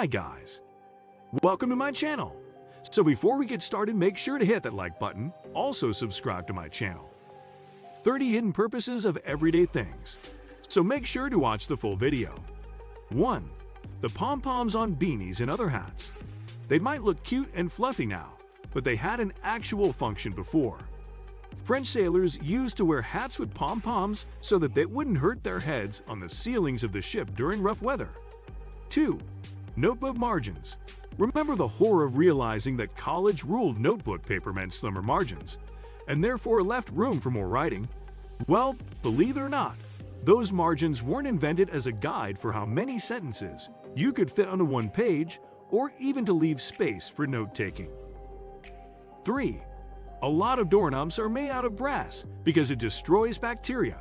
Hi guys, welcome to my channel. So before we get started, make sure to hit that like button, also subscribe to my channel. 30 hidden purposes of everyday things. So make sure to watch the full video. 1. The pom-poms on beanies and other hats. They might look cute and fluffy now, but they had an actual function before. French sailors used to wear hats with pom-poms so that they wouldn't hurt their heads on the ceilings of the ship during rough weather. 2. Notebook margins. Remember the horror of realizing that college-ruled notebook paper meant slimmer margins, and therefore left room for more writing? Well, believe it or not, those margins weren't invented as a guide for how many sentences you could fit onto one page, or even to leave space for note-taking. 3. A lot of doorknobs are made out of brass because it destroys bacteria.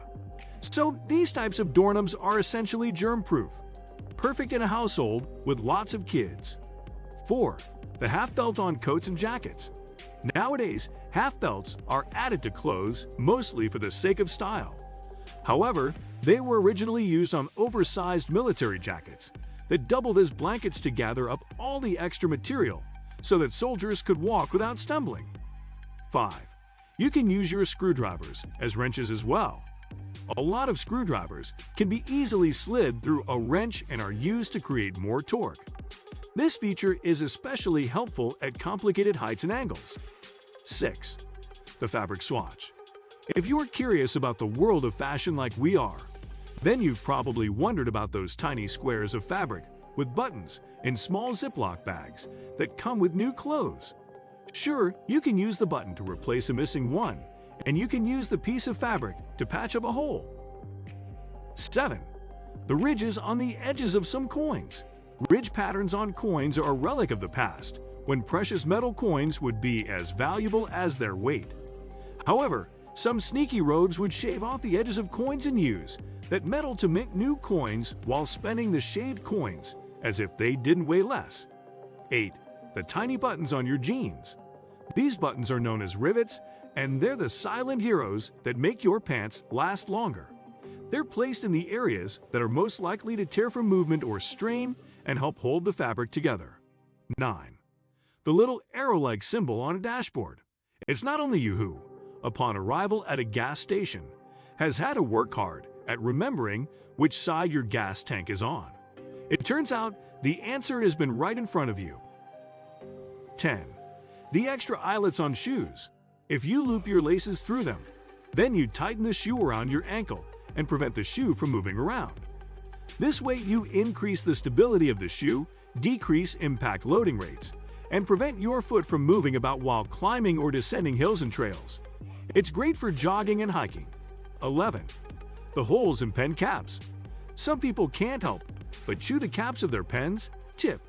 So these types of doorknobs are essentially germ-proof, perfect in a household with lots of kids. 4. The half belt on coats and jackets. Nowadays, half belts are added to clothes mostly for the sake of style. However, they were originally used on oversized military jackets that doubled as blankets to gather up all the extra material so that soldiers could walk without stumbling. 5. You can use your screwdrivers as wrenches as well. A lot of screwdrivers can be easily slid through a wrench and are used to create more torque. This feature is especially helpful at complicated heights and angles. 6. The fabric swatch. If you're curious about the world of fashion like we are, then you've probably wondered about those tiny squares of fabric with buttons in small Ziploc bags that come with new clothes. Sure, you can use the button to replace a missing one, and you can use the piece of fabric to patch up a hole. 7. The ridges on the edges of some coins. Ridge patterns on coins are a relic of the past, when precious metal coins would be as valuable as their weight. However, some sneaky rogues would shave off the edges of coins and use that metal to mint new coins while spending the shaved coins as if they didn't weigh less. 8. The tiny buttons on your jeans. These buttons are known as rivets, and they're the silent heroes that make your pants last longer. They're placed in the areas that are most likely to tear from movement or strain and help hold the fabric together. 9. The little arrow-like symbol on a dashboard. It's not only you who, upon arrival at a gas station, has had to work hard at remembering which side your gas tank is on. It turns out the answer has been right in front of you. 10. The extra eyelets on shoes. If you loop your laces through them, then you tighten the shoe around your ankle and prevent the shoe from moving around. This way you increase the stability of the shoe, decrease impact loading rates, and prevent your foot from moving about while climbing or descending hills and trails. It's great for jogging and hiking. 11. The holes in pen caps. Some people can't help but chew the caps of their pens. Tip: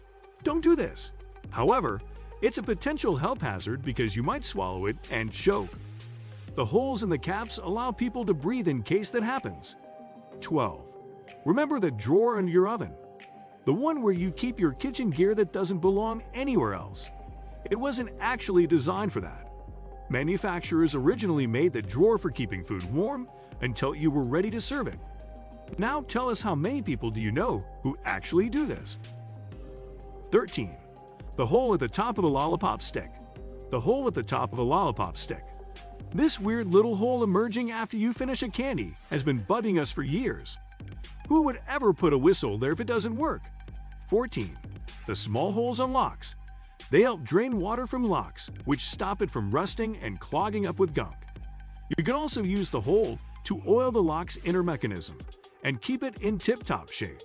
don't do this. However, it's a potential health hazard because you might swallow it and choke. The holes in the caps allow people to breathe in case that happens. 12. Remember the drawer under your oven. The one where you keep your kitchen gear that doesn't belong anywhere else. It wasn't actually designed for that. Manufacturers originally made the drawer for keeping food warm until you were ready to serve it. Now tell us, how many people do you know who actually do this? 13. The hole at the top of a lollipop stick. The hole at the top of a lollipop stick. This weird little hole emerging after you finish a candy has been bugging us for years. Who would ever put a whistle there if it doesn't work? 14. The small holes on locks. They help drain water from locks, which stop it from rusting and clogging up with gunk. You can also use the hole to oil the lock's inner mechanism and keep it in tip-top shape.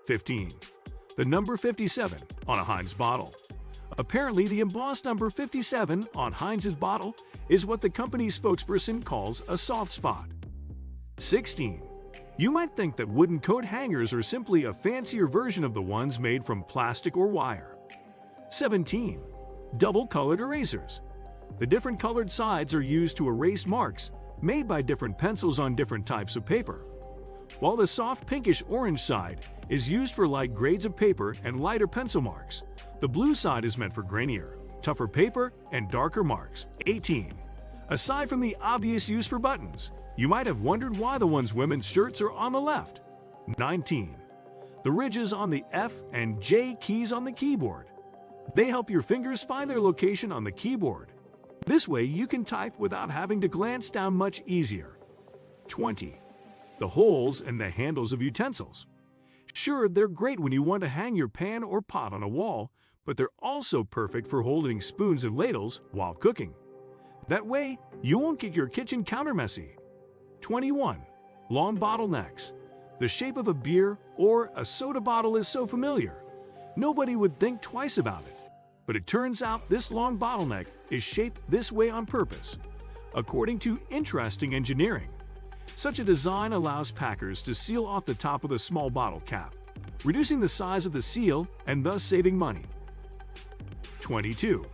15. The number 57 on a Heinz bottle. Apparently, the embossed number 57 on Heinz's bottle is what the company's spokesperson calls a soft spot. 16. You might think that wooden coat hangers are simply a fancier version of the ones made from plastic or wire. 17. Double-colored erasers. The different colored sides are used to erase marks made by different pencils on different types of paper. While the soft pinkish-orange side is used for light grades of paper and lighter pencil marks, the blue side is meant for grainier, tougher paper and darker marks. 18. Aside from the obvious use for buttons, you might have wondered why the ones women's shirts are on the left. 19. the ridges on the F and J keys on the keyboard. They help your fingers find their location on the keyboard. This way you can type without having to glance down much easier. 20. The holes and the handles of utensils. Sure, they're great when you want to hang your pan or pot on a wall, but they're also perfect for holding spoons and ladles while cooking. That way, you won't get your kitchen counter messy. 21. Long bottlenecks. The shape of a beer or a soda bottle is so familiar. Nobody would think twice about it. But it turns out this long bottleneck is shaped this way on purpose, according to interesting engineering. Such a design allows packers to seal off the top with a small bottle cap, reducing the size of the seal and thus saving money. 22.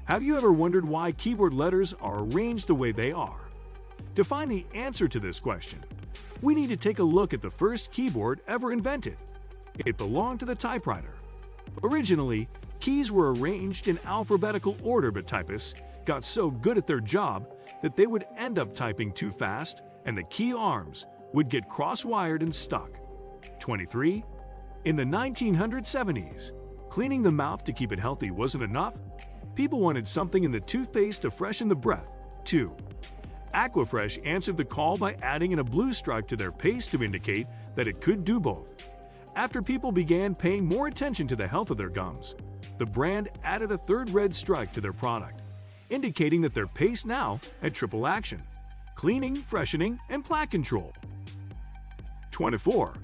Have you ever wondered why keyboard letters are arranged the way they are? To find the answer to this question, we need to take a look at the first keyboard ever invented. It belonged to the typewriter. Originally, keys were arranged in alphabetical order, but typists got so good at their job that they would end up typing too fast and the key arms would get cross-wired and stuck. 23. In the 1970s, cleaning the mouth to keep it healthy wasn't enough. People wanted something in the toothpaste to freshen the breath, too. Aquafresh answered the call by adding in a blue stripe to their paste to indicate that it could do both. After people began paying more attention to the health of their gums, the brand added a third red stripe to their product, indicating that their paste now had triple action: cleaning, freshening, and plaque control. 24.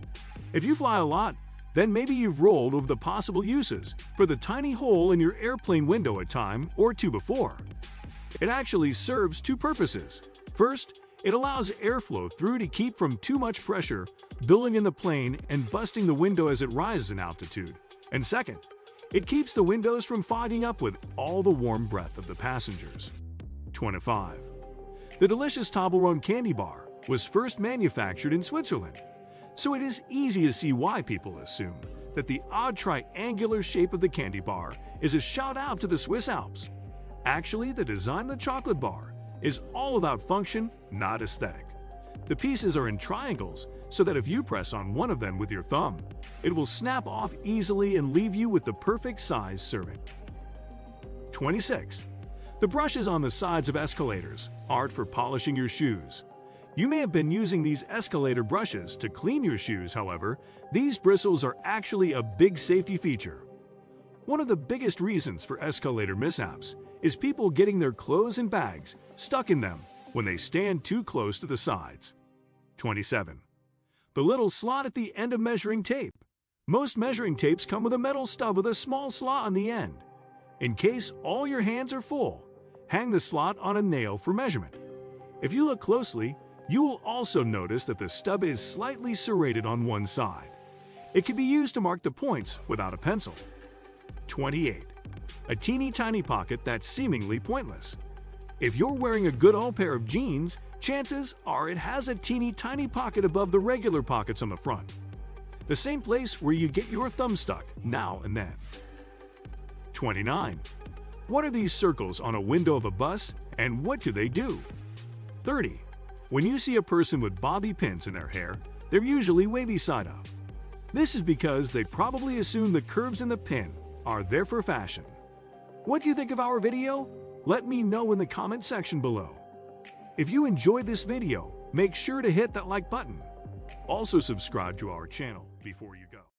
If you fly a lot, then maybe you've rolled over the possible uses for the tiny hole in your airplane window a time or two before. It actually serves two purposes. First, it allows airflow through to keep from too much pressure building in the plane and busting the window as it rises in altitude. And second, it keeps the windows from fogging up with all the warm breath of the passengers. 25. The delicious Toblerone candy bar was first manufactured in Switzerland, so it is easy to see why people assume that the odd triangular shape of the candy bar is a shout-out to the Swiss Alps. Actually, the design of the chocolate bar is all about function, not aesthetic. The pieces are in triangles so that if you press on one of them with your thumb, it will snap off easily and leave you with the perfect size serving. 26. The brushes on the sides of escalators aren't for polishing your shoes. You may have been using these escalator brushes to clean your shoes, however, these bristles are actually a big safety feature. One of the biggest reasons for escalator mishaps is people getting their clothes and bags stuck in them when they stand too close to the sides. 27. The little slot at the end of measuring tape. Most measuring tapes come with a metal stub with a small slot on the end. In case all your hands are full, hang the slot on a nail for measurement. If you look closely, you will also notice that the stub is slightly serrated on one side. It can be used to mark the points without a pencil. 28. A teeny tiny pocket that's seemingly pointless. If you're wearing a good old pair of jeans, chances are it has a teeny tiny pocket above the regular pockets on the front. The same place where you get your thumb stuck now and then. 29. What are these circles on a window of a bus and what do they do? 30. When you see a person with bobby pins in their hair, they're usually wavy side up. This is because they probably assume the curves in the pin are there for fashion. What do you think of our video? Let me know in the comment section below. If you enjoyed this video, make sure to hit that like button. Also subscribe to our channel before you go.